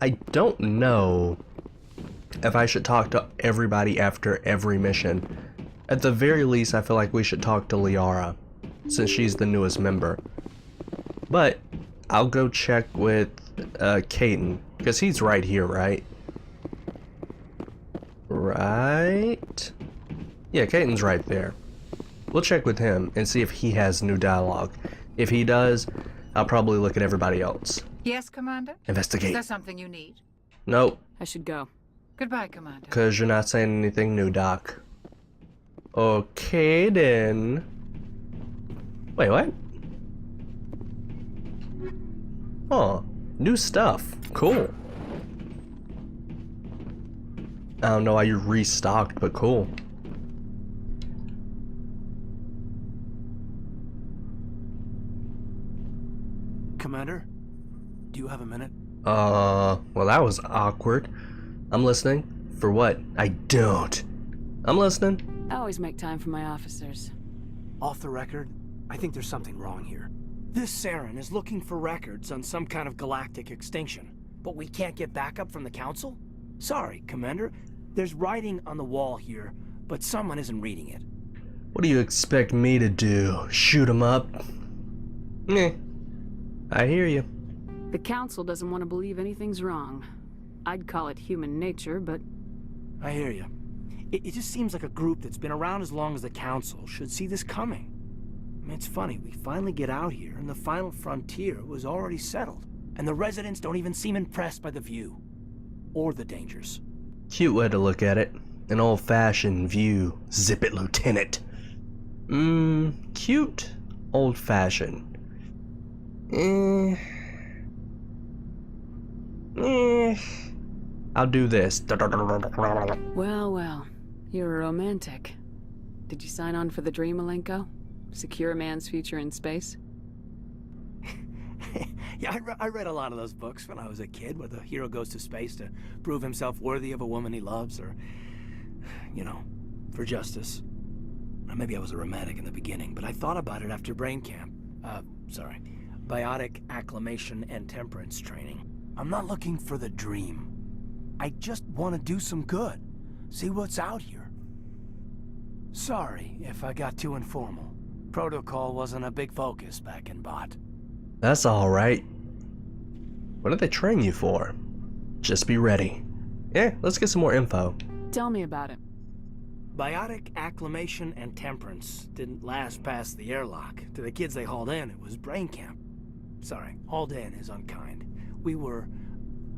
I don't know if I should talk to everybody after every mission. At the very least, I feel like we should talk to Liara, since she's the newest member. But I'll go check with Caden, because he's right here, right? Right? Yeah, Caden's right there. We'll check with him and see if he has new dialogue. If he does, I'll probably look at everybody else. Yes, Commander? Investigate. Is there something you need? Nope. I should go. Goodbye, Commander. Because you're not saying anything new, Doc. Okay, then. Wait, what? Oh, new stuff. Cool. I don't know why you restocked, but cool. Commander, do you have a minute? Well, that was awkward. I'm listening. For what? I don't. I'm listening. I always make time for my officers. Off the record, I think there's something wrong here. This Saren is looking for records on some kind of galactic extinction, but we can't get backup from the Council? Sorry, Commander. There's writing on the wall here, but someone isn't reading it. What do you expect me to do? Shoot him up? Meh. I hear you. The Council doesn't want to believe anything's wrong. I'd call it human nature, but... I hear you. It just seems like a group that's been around as long as the Council should see this coming. I mean, it's funny, we finally get out here, and the final frontier was already settled. And the residents don't even seem impressed by the view. Or the dangers. Cute way to look at it. An old-fashioned view. Zip it, Lieutenant. Cute. Old-fashioned. I'll do this. Well, well. You're a romantic. Did you sign on for the dream, Malenko? Secure a man's future in space? Yeah, I read a lot of those books when I was a kid, where the hero goes to space to prove himself worthy of a woman he loves, or, you know, for justice. Or maybe I was a romantic in the beginning, but I thought about it after brain camp. Biotic acclimation and temperance training. I'm not looking for the dream. I just want to do some good. See what's out here. Sorry if I got too informal. Protocol wasn't a big focus back in Bot. That's alright. What did they train you for? Just be ready. Yeah, let's get some more info. Tell me about it. Biotic acclimation and temperance didn't last past the airlock. To the kids they hauled in, it was brain camp. Sorry, hauled in is unkind. We were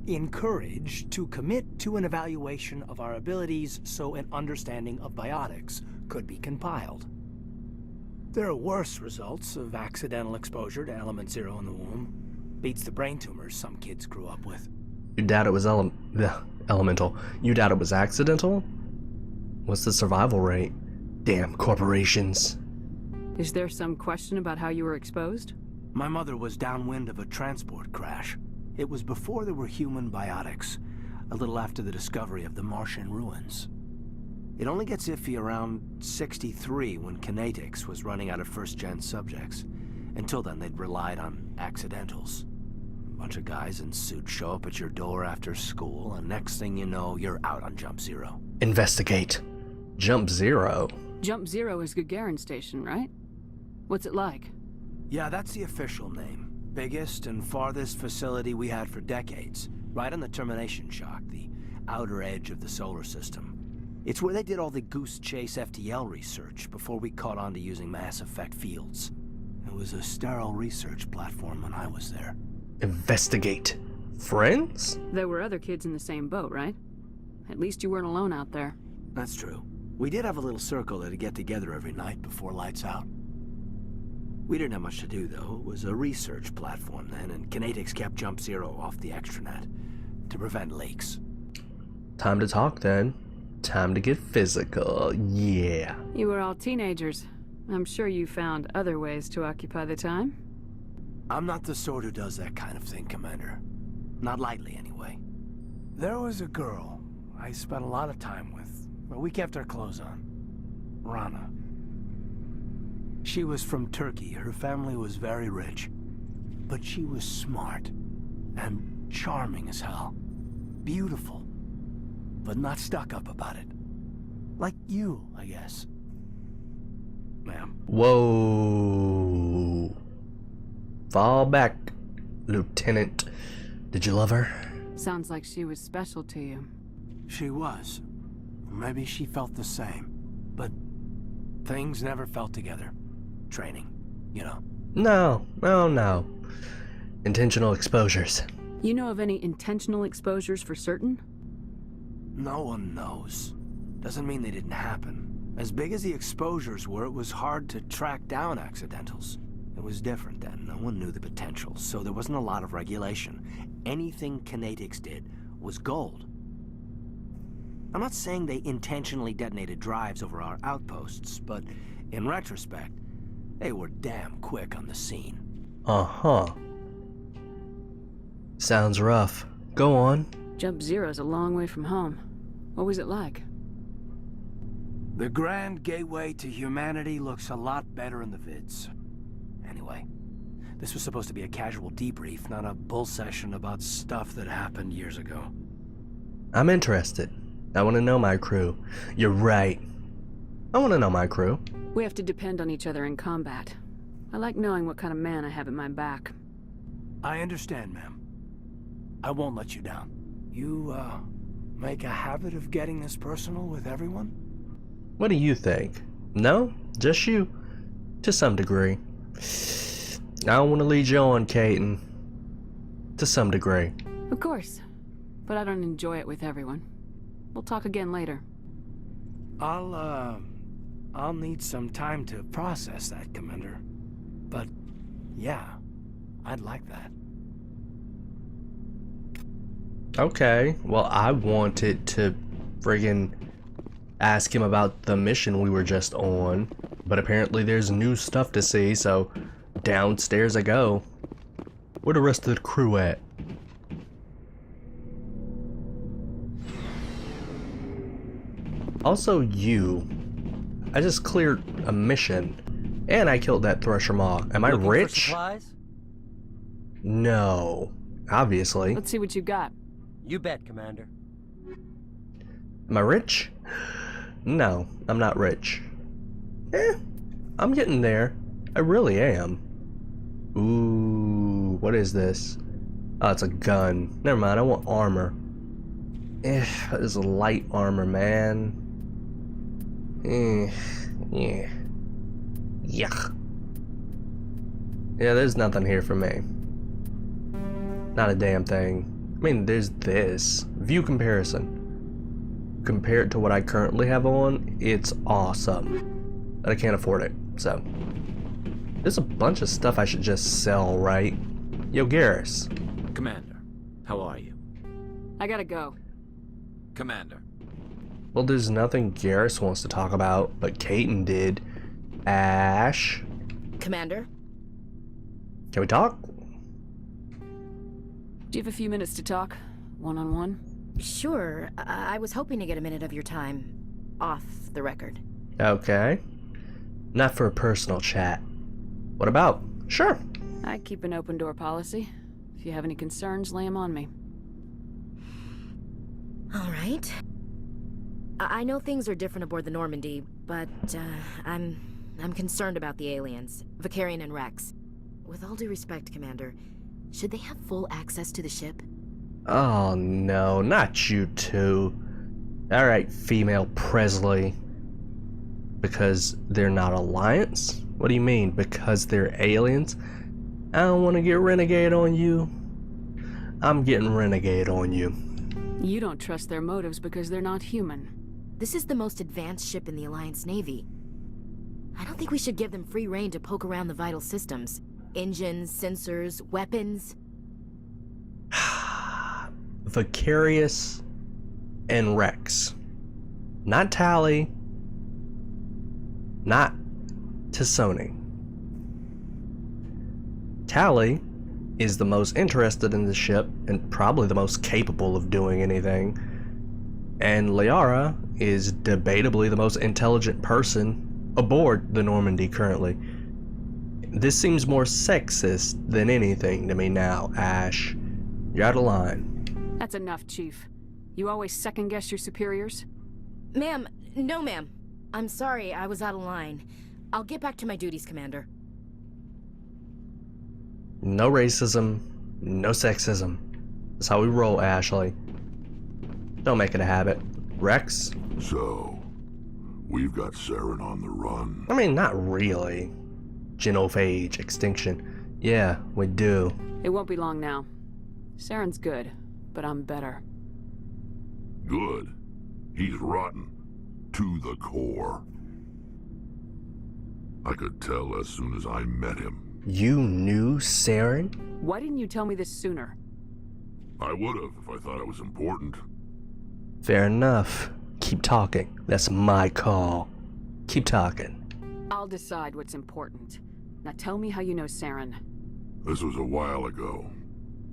encouraged to commit to an evaluation of our abilities so an understanding of biotics could be compiled. There are worse results of accidental exposure to element 0 in the womb. Beats the brain tumors some kids grew up with. You doubt it was elemental. You doubt it was accidental? What's the survival rate? Damn corporations. Is there some question about how you were exposed? My mother was downwind of a transport crash. It was before there were human biotics, a little after the discovery of the Martian ruins. It only gets iffy around 63 when kinetics was running out of first-gen subjects. Until then, they'd relied on accidentals. A bunch of guys in suits show up at your door after school, and next thing you know, you're out on Jump Zero. Investigate. Jump Zero? Jump Zero is Gagarin Station, right? What's it like? Yeah, that's the official name. Biggest and farthest facility we had for decades. Right on the termination shock, the outer edge of the solar system. It's where they did all the Goose Chase FTL research before we caught on to using mass effect fields. It was a sterile research platform when I was there. Investigate. Friends? There were other kids in the same boat, right? At least you weren't alone out there. That's true. We did have a little circle that'd get together every night before lights out. We didn't have much to do, though. It was a research platform then, and kinetics kept Jump Zero off the extranet to prevent leaks. Time to talk, then. Time to get physical, yeah. You were all teenagers. I'm sure you found other ways to occupy the time. I'm not the sort who does that kind of thing, Commander. Not lightly, anyway. There was a girl I spent a lot of time with, but we kept our clothes on. Rana. She was from Turkey. Her family was very rich. But she was smart and charming as hell. Beautiful, but not stuck up about it. Like you, I guess. Ma'am. Whoa. Fall back, Lieutenant. Did you love her? Sounds like she was special to you. She was. Maybe she felt the same. But things never felt together. Training, you know. No. Intentional exposures. You know of any intentional exposures for certain? No one knows. Doesn't mean they didn't happen. As big as the exposures were, it was hard to track down accidentals. It was different then. No one knew the potential, so there wasn't a lot of regulation. Anything Kinetics did was gold. I'm not saying they intentionally detonated drives over our outposts, but in retrospect, they were damn quick on the scene. Uh-huh. Sounds rough. Go on. Jump Zero's a long way from home. What was it like? The grand gateway to humanity looks a lot better in the vids. Anyway, this was supposed to be a casual debrief, not a bull session about stuff that happened years ago. I'm interested. I want to know my crew. You're right. I want to know my crew. We have to depend on each other in combat. I like knowing what kind of man I have at my back. I understand, ma'am. I won't let you down. You, make a habit of getting this personal with everyone? What do you think? No? Just you? To some degree. I don't want to lead you on, Caden. To some degree. Of course. But I don't enjoy it with everyone. We'll talk again later. I'll need some time to process that, Commander. But, yeah, I'd like that. Okay, well, I wanted to friggin' ask him about the mission we were just on, but apparently there's new stuff to see, so downstairs I go. Where the rest of the crew at? Also, I just cleared a mission, and I killed that Thresher Maw. Am I Looking for rich? supplies? No, obviously. Let's see what you got. You bet, Commander. Am I rich? No, I'm not rich. I'm getting there. I really am. Ooh, what is this? Oh, it's a gun. Never mind, I want armor. This is light armor, man. Yeah. Yuck. Yeah, there's nothing here for me. Not a damn thing. I mean, there's this. View comparison. Compared to what I currently have on, it's awesome. But I can't afford it, so. There's a bunch of stuff I should just sell, right? Yo, Garrus. Commander, how are you? I gotta go. Commander. Well, there's nothing Garrus wants to talk about, but Caden did. Ash. Commander? Can we talk? Do you have a few minutes to talk? One-on-one? Sure. I was hoping to get a minute of your time off the record. Okay. Not for a personal chat. What about? Sure. I keep an open door policy. If you have any concerns, lay them on me. All right. I know things are different aboard the Normandy, but I'm concerned about the aliens, Vicarian and Rex. With all due respect, Commander, should they have full access to the ship? Oh no, not you two. Alright, female Presley. Because they're not Alliance? What do you mean? Because they're aliens? I don't want to get renegade on you. I'm getting renegade on you. You don't trust their motives because they're not human. This is the most advanced ship in the Alliance Navy. I don't think we should give them free rein to poke around the vital systems. Engines, sensors, weapons. Vicarious and Rex. Not Tally. Not Tassoni. Tally is the most interested in the ship and probably the most capable of doing anything. And Liara is debatably the most intelligent person aboard the Normandy currently. this seems more sexist than anything to me now, Ash. You're out of line. That's enough, Chief. You always second-guess your superiors? Ma'am, no ma'am. I'm sorry, I was out of line. I'll get back to my duties, Commander. No racism, no sexism. That's how we roll, Ashley. Don't make it a habit. Rex? So, we've got Saren on the run. I mean, not really. Genophage extinction. Yeah, we do. It won't be long now. Saren's good, but I'm better. Good. He's rotten. To the core. I could tell as soon as I met him. You knew Saren? Why didn't you tell me this sooner? I would've if I thought it was important. Fair enough. Keep talking. That's my call. Keep talking. I'll decide what's important. Now tell me how you know Saren. This was a while ago.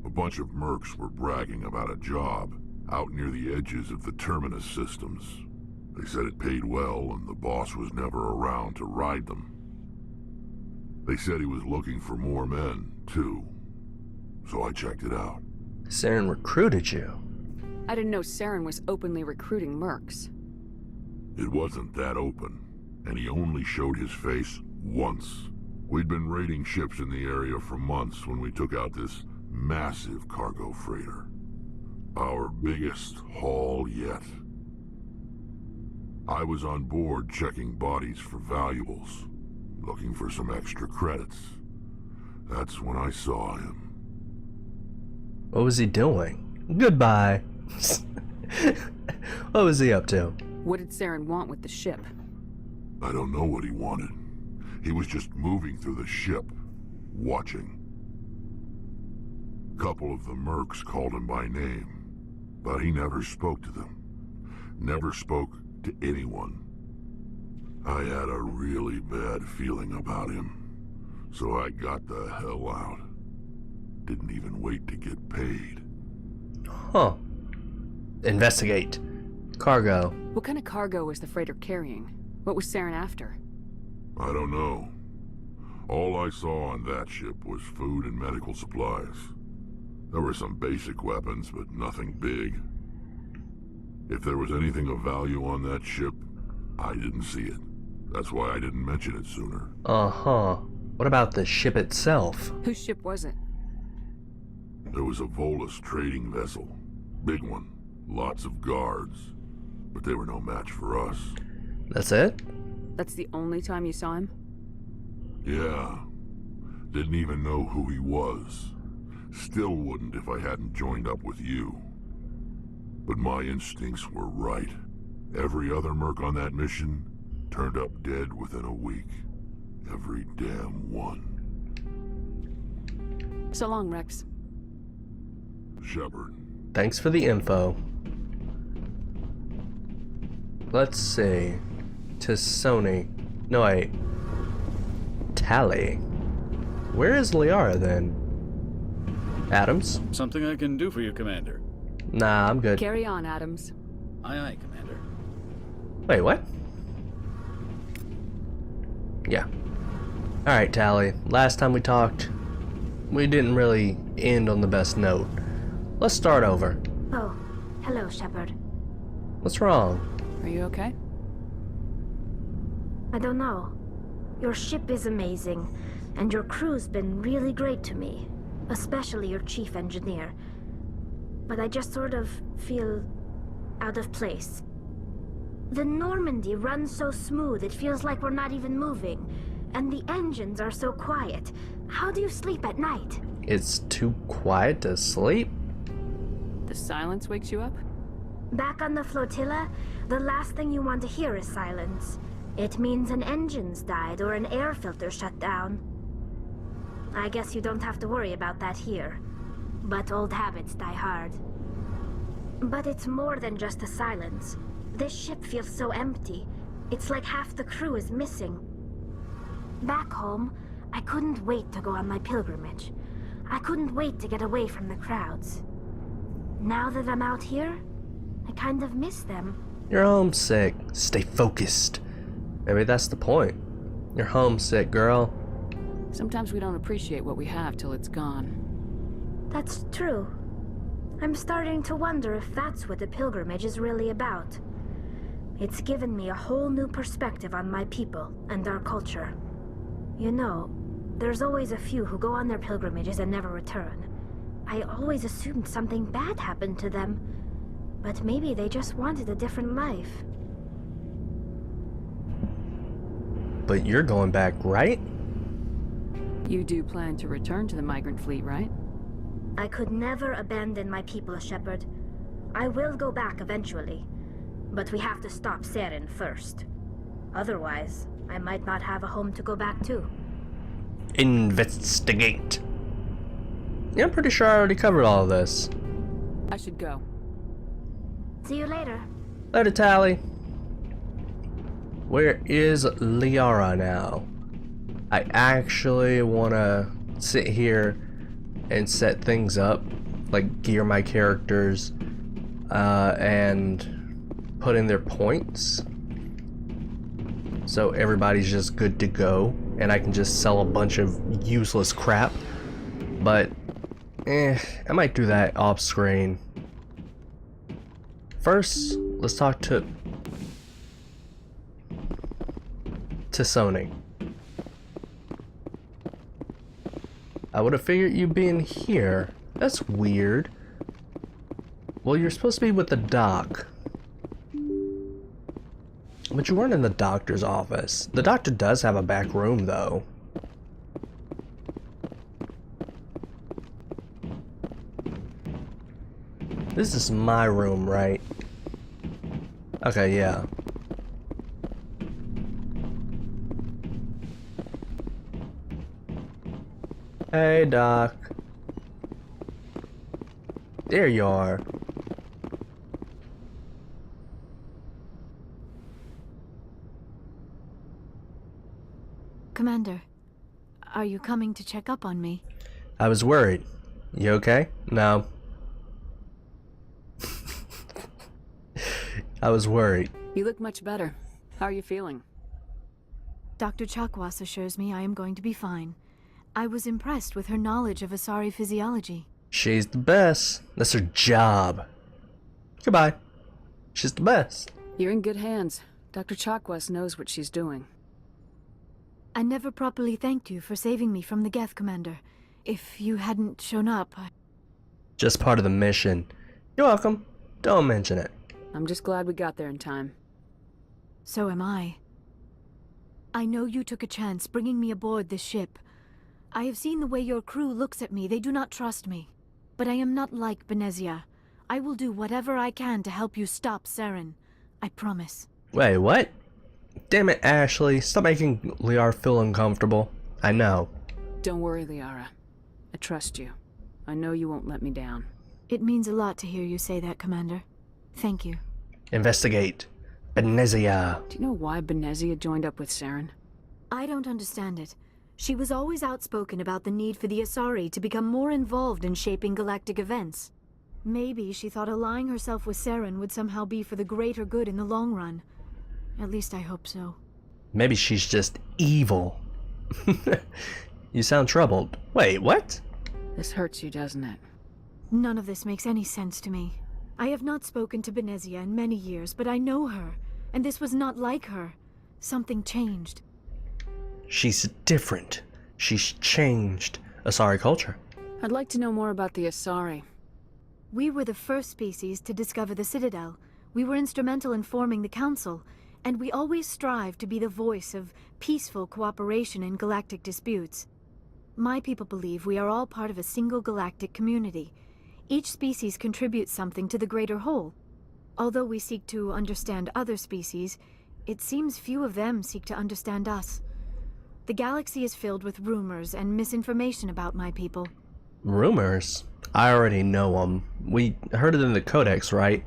A bunch of mercs were bragging about a job out near the edges of the Terminus systems. They said it paid well and the boss was never around to ride them. They said he was looking for more men, too. So I checked it out. Saren recruited you. I didn't know Saren was openly recruiting mercs. It wasn't that open, and he only showed his face once. We'd been raiding ships in the area for months when we took out this massive cargo freighter. Our biggest haul yet. I was on board checking bodies for valuables, looking for some extra credits. That's when I saw him. What was he doing? Goodbye. What was he up to? What did Saren want with the ship? I don't know what he wanted. He was just moving through the ship, watching. Couple of the mercs called him by name, but he never spoke to them. Never spoke to anyone. I had a really bad feeling about him, so I got the hell out. Didn't even wait to get paid. Huh. Investigate. Cargo. What kind of cargo was the freighter carrying? What was Saren after? I don't know. All I saw on that ship was food and medical supplies. There were some basic weapons, but nothing big. If there was anything of value on that ship, I didn't see it. That's why I didn't mention it sooner. Uh-huh. What about the ship itself? Whose ship was it? There was a Volus trading vessel. Big one. Lots of guards. But they were no match for us. That's it? That's the only time you saw him? Yeah. Didn't even know who he was. Still wouldn't if I hadn't joined up with you. But my instincts were right. Every other merc on that mission turned up dead within a week. Every damn one. So long, Rex. Shepard. Thanks for the info. Let's see. To Sony. No, wait. Tally. Where is Liara then? Adams? Something I can do for you, Commander. Nah, I'm good. Carry on, Adams. Aye, aye, Commander. Wait, what? Yeah. Alright, Tally. Last time we talked, we didn't really end on the best note. Let's start over. Oh, hello, Shepard. What's wrong? Are you okay? I don't know. Your ship is amazing, and your crew's been really great to me, especially your chief engineer. But I just sort of feel out of place. The Normandy runs so smooth it feels like we're not even moving, and the engines are so quiet. How do you sleep at night? It's too quiet to sleep? The silence wakes you up? Back on the flotilla, the last thing you want to hear is silence. It means an engine's died or an air filter shut down. I guess you don't have to worry about that here. But old habits die hard. But it's more than just the silence. This ship feels so empty. It's like half the crew is missing. Back home, I couldn't wait to go on my pilgrimage. I couldn't wait to get away from the crowds. Now that I'm out here, I kind of miss them. You're homesick. Stay focused. Maybe that's the point. You're homesick, girl. Sometimes we don't appreciate what we have till it's gone. That's true. I'm starting to wonder if that's what the pilgrimage is really about. It's given me a whole new perspective on my people and our culture. You know, there's always a few who go on their pilgrimages and never return. I always assumed something bad happened to them, but maybe they just wanted a different life. But you're going back, right? You do plan to return to the migrant fleet, right? I could never abandon my people, Shepard. I will go back eventually, but we have to stop Saren first. Otherwise, I might not have a home to go back to. Investigate. Yeah, I'm pretty sure I already covered all of this. I should go. See you later. Later, Tally. Where is Liara now? I actually want to sit here and set things up, like gear my characters and put in their points, so everybody's just good to go and I can just sell a bunch of useless crap. But I might do that off screen. First, let's talk to Sony. I would have figured you being here. That's weird. Well, you're supposed to be with the doc. But you weren't in the doctor's office. The doctor does have a back room, though. This is my room, right? Okay, yeah. Hey, Doc. There you are. Commander, are you coming to check up on me? I was worried. You okay? No. I was worried. You look much better. How are you feeling? Dr. Chakwas assures me I am going to be fine. I was impressed with her knowledge of Asari physiology. She's the best. That's her job. Goodbye. She's the best. You're in good hands. Dr. Chakwas knows what she's doing. I never properly thanked you for saving me from the Geth, Commander. If you hadn't shown up, Just part of the mission. You're welcome. Don't mention it. I'm just glad we got there in time. So am I. I know you took a chance bringing me aboard this ship. I have seen the way your crew looks at me. They do not trust me. But I am not like Benezia. I will do whatever I can to help you stop Saren. I promise. Wait, what? Damn it, Ashley. Stop making Liara feel uncomfortable. I know. Don't worry, Liara. I trust you. I know you won't let me down. It means a lot to hear you say that, Commander. Thank you. Investigate. Benezia. Do you know why Benezia joined up with Saren? I don't understand it. She was always outspoken about the need for the Asari to become more involved in shaping galactic events. Maybe she thought allying herself with Saren would somehow be for the greater good in the long run. At least I hope so. Maybe she's just evil. You sound troubled. Wait, what? This hurts you, doesn't it? None of this makes any sense to me. I have not spoken to Benezia in many years, but I know her, and this was not like her. Something changed. She's different. She's changed Asari culture. I'd like to know more about the Asari. We were the first species to discover the Citadel. We were instrumental in forming the Council, and we always strive to be the voice of peaceful cooperation in galactic disputes. My people believe we are all part of a single galactic community. Each species contributes something to the greater whole. Although we seek to understand other species, it seems few of them seek to understand us. The galaxy is filled with rumors and misinformation about my people. Rumors? I already know them. We heard it in the Codex, right?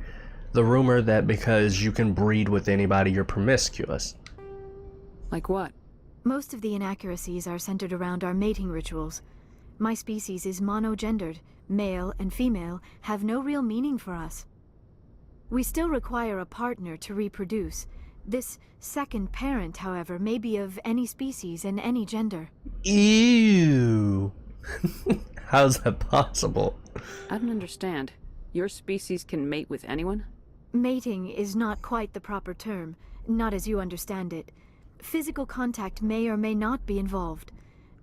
The rumor that because you can breed with anybody, you're promiscuous. Like what? Most of the inaccuracies are centered around our mating rituals. My species is monogendered. Male and female have no real meaning for us. We still require a partner to reproduce. This second parent, however, may be of any species and any gender. Ew. How's that possible? I don't understand. Your species can mate with anyone? Mating is not quite the proper term, not as you understand it. Physical contact may or may not be involved,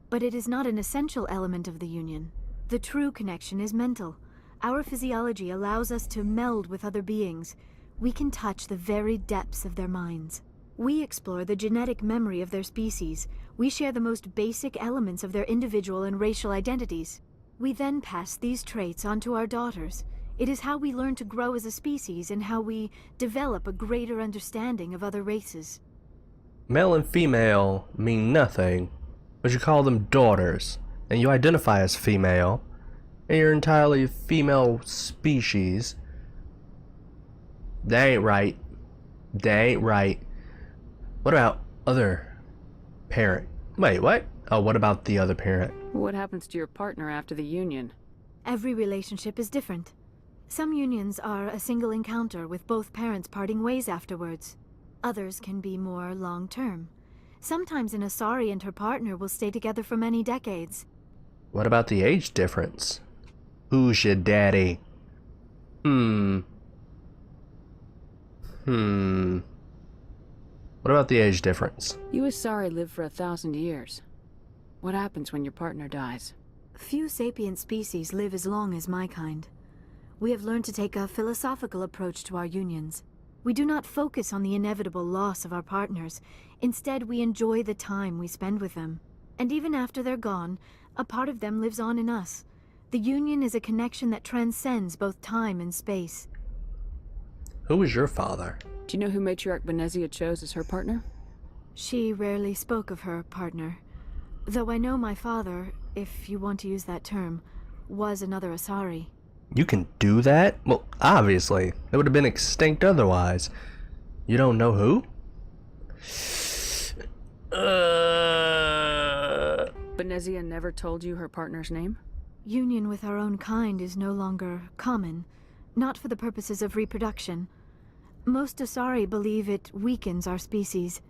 but it is not an essential element of the union. The true connection is mental. Our physiology allows us to meld with other beings. We can touch the very depths of their minds. We explore the genetic memory of their species. We share the most basic elements of their individual and racial identities. We then pass these traits on to our daughters. It is how we learn to grow as a species and how we develop a greater understanding of other races. Male and female mean nothing, but you call them daughters, and you identify as female, and you're entirely female species. That ain't right. That ain't right. What about other parent? Wait, what? Oh, what about the other parent? What happens to your partner after the union? Every relationship is different. Some unions are a single encounter with both parents parting ways afterwards. Others can be more long-term. Sometimes an Asari and her partner will stay together for many decades. What about the age difference? Who's your daddy? What about the age difference? You Asari live for 1,000 years. What happens when your partner dies? Few sapient species live as long as my kind. We have learned to take a philosophical approach to our unions. We do not focus on the inevitable loss of our partners. Instead, we enjoy the time we spend with them. And even after they're gone, a part of them lives on in us. The union is a connection that transcends both time and space. Who was your father? Do you know who Matriarch Benezia chose as her partner? She rarely spoke of her partner. Though I know my father, if you want to use that term, was another Asari. You can do that? Well, obviously. They would have been extinct otherwise. You don't know who? Benezia never told you her partner's name? Union with our own kind is no longer common, not for the purposes of reproduction. Most Asari believe it weakens our species.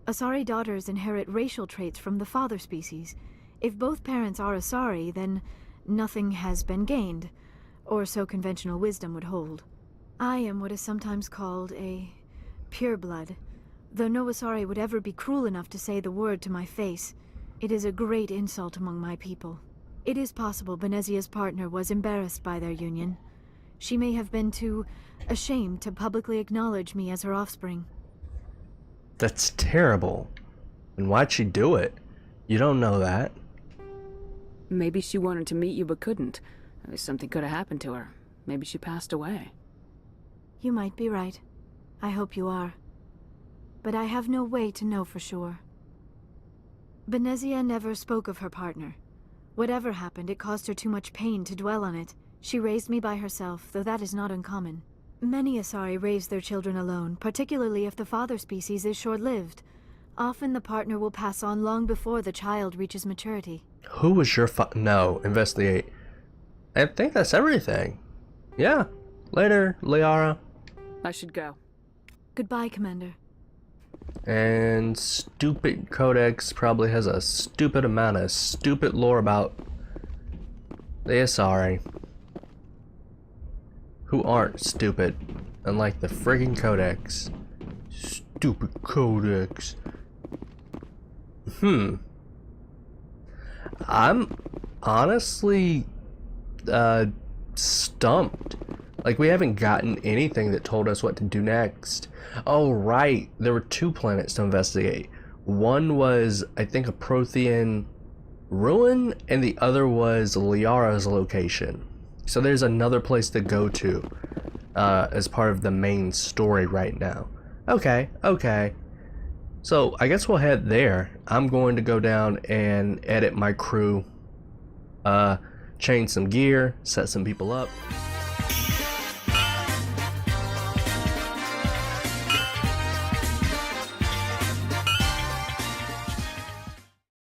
Asari daughters inherit racial traits from the father species. If both parents are Asari, then nothing has been gained, or so conventional wisdom would hold. I am what is sometimes called a pureblood, though no Asari would ever be cruel enough to say the word to my face. It is a great insult among my people. It is possible Benezia's partner was embarrassed by their union. She may have been too ashamed to publicly acknowledge me as her offspring. That's terrible. And why'd she do it? You don't know that. Maybe she wanted to meet you but couldn't. Something could have happened to her. Maybe she passed away. You might be right. I hope you are. But I have no way to know for sure. Benezia never spoke of her partner. Whatever happened, it caused her too much pain to dwell on it. She raised me by herself, though that is not uncommon. Many Asari raise their children alone, particularly if the father species is short-lived. Often the partner will pass on long before the child reaches maturity. Who was your No, investigate. I think that's everything. Yeah. Later, Liara. I should go. Goodbye, Commander. And stupid Codex probably has a stupid amount of stupid lore about the Asari, who aren't stupid, unlike the friggin' Codex. Stupid Codex. I'm honestly stumped. Like, we haven't gotten anything that told us what to do next. Oh, right. There were 2 planets to investigate. One was, I think, a Prothean ruin, and the other was Liara's location. So there's another place to go to as part of the main story right now. Okay. So I guess we'll head there. I'm going to go down and edit my crew, change some gear, set some people up.